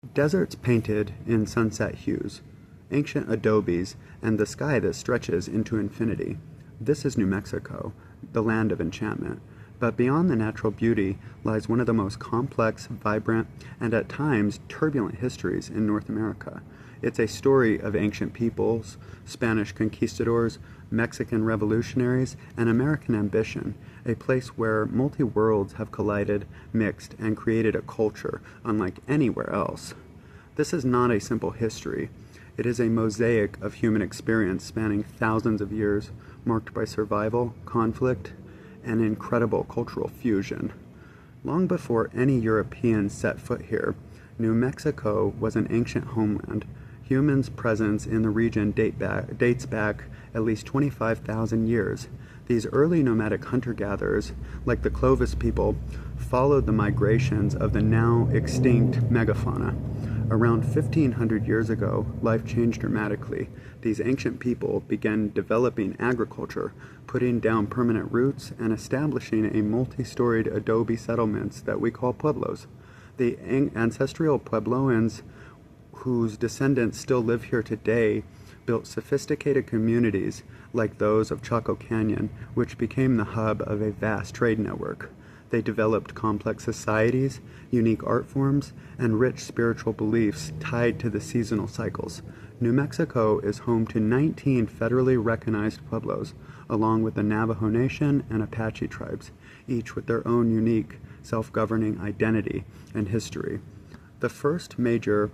Deserts painted in sunset hues, ancient adobes, and the sky that stretches into infinity. This is New Mexico, the land of enchantment. But beyond the natural beauty lies one of the most complex, vibrant, and at times turbulent histories in North America. It's a story of ancient peoples, Spanish conquistadors, Mexican revolutionaries, and American ambition, a place where multi-worlds have collided, mixed, and created a culture unlike anywhere else. This is not a simple history. It is a mosaic of human experience spanning thousands of years, marked by survival, conflict, and incredible cultural fusion. Long before any Europeans set foot here, New Mexico was an ancient homeland. Humans' presence in the region dates back at least 25,000 years. These early nomadic hunter-gatherers, like the Clovis people, followed the migrations of the now extinct megafauna. Around 1500 years ago, life changed dramatically. These ancient people began developing agriculture, putting down permanent roots, and establishing a multi-storied adobe settlements that we call pueblos. The ancestral Puebloans, whose descendants still live here today, built sophisticated communities like those of Chaco Canyon, which became the hub of a vast trade network. They developed complex societies, unique art forms, and rich spiritual beliefs tied to the seasonal cycles. New Mexico is home to 19 federally recognized pueblos, along with the Navajo Nation and Apache tribes, each with their own unique, self-governing identity and history. The first major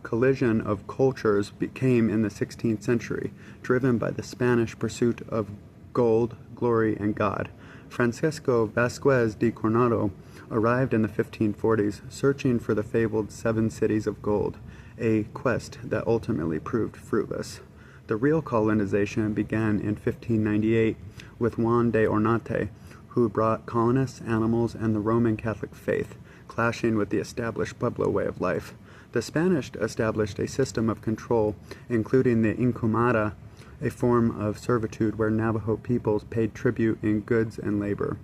collision of cultures came in the 16th century, driven by the Spanish pursuit of gold, glory, and God. Francisco Vasquez de Coronado arrived in the 1540s, searching for the fabled Seven Cities of Gold, a quest that ultimately proved fruitless. The real colonization began in 1598 with Juan de Ornate, who brought colonists, animals, and the Roman Catholic faith, clashing with the established Pueblo way of life. The Spanish established a system of control, including the encomada, a form of servitude where Navajo peoples paid tribute in goods and labor.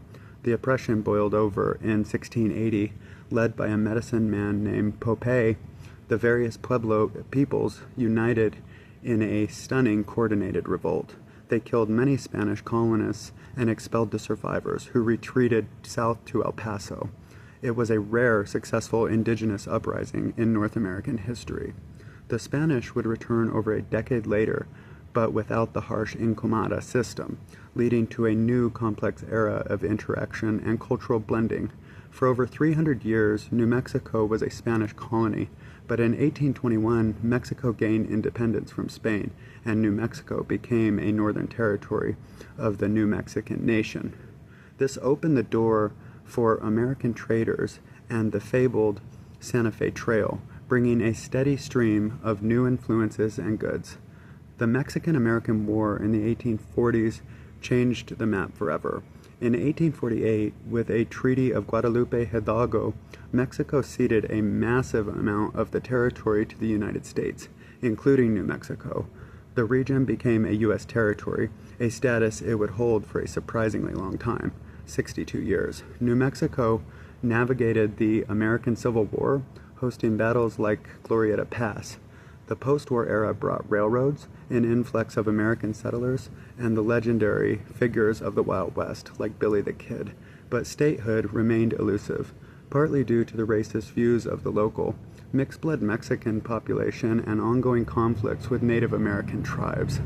The oppression boiled over in 1680, led by a medicine man named Popeye. The various Pueblo peoples united in a stunning coordinated revolt. They killed many Spanish colonists and expelled the survivors, who retreated south to El Paso. It was a rare, successful indigenous uprising in North American history. The Spanish would return over a decade later, but without the harsh encomada system, leading to a new complex era of interaction and cultural blending. For over 300 years, New Mexico was a Spanish colony, but in 1821, Mexico gained independence from Spain, and New Mexico became a northern territory of the New Mexican nation. This opened the door for American traders and the fabled Santa Fe Trail, bringing a steady stream of new influences and goods. The Mexican-American War in the 1840s changed the map forever. In 1848, with a Treaty of Guadalupe Hidalgo, Mexico ceded a massive amount of the territory to the United States, including New Mexico. The region became a U.S. territory, a status it would hold for a surprisingly long time, 62 years. New Mexico navigated the American Civil War, hosting battles like Glorieta Pass. The post-war era brought railroads, an influx of American settlers, and the legendary figures of the Wild West, like Billy the Kid. But statehood remained elusive, partly due to the racist views of the local, mixed-blood Mexican population and ongoing conflicts with Native American tribes.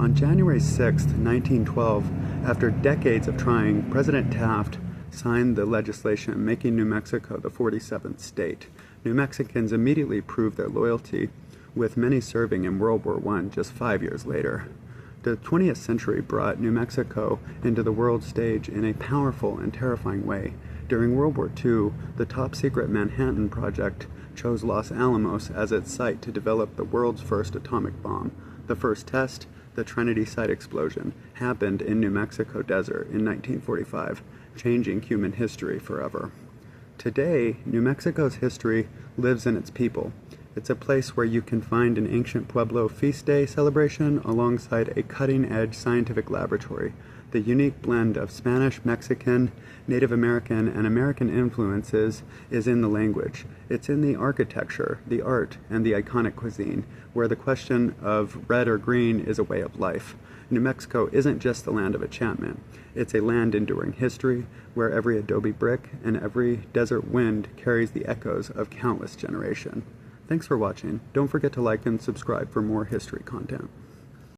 On January 6, 1912, after decades of trying, President Taft signed the legislation making New Mexico the 47th state. New Mexicans immediately proved their loyalty, with many serving in World War I just 5 years later. The 20th century brought New Mexico into the world stage in a powerful and terrifying way. During World War II, the top-secret Manhattan Project chose Los Alamos as its site to develop the world's first atomic bomb. The first test, the Trinity Site explosion, happened in New Mexico desert in 1945, changing human history forever. Today, New Mexico's history lives in its people. It's a place where you can find an ancient Pueblo feast day celebration alongside a cutting-edge scientific laboratory. The unique blend of Spanish, Mexican, Native American, and American influences is in the language. It's in the architecture, the art, and the iconic cuisine, where the question of red or green is a way of life. New Mexico isn't just the land of enchantment. It's a land enduring history, where every adobe brick and every desert wind carries the echoes of countless generations. Thanks for watching. Don't forget to like and subscribe for more history content.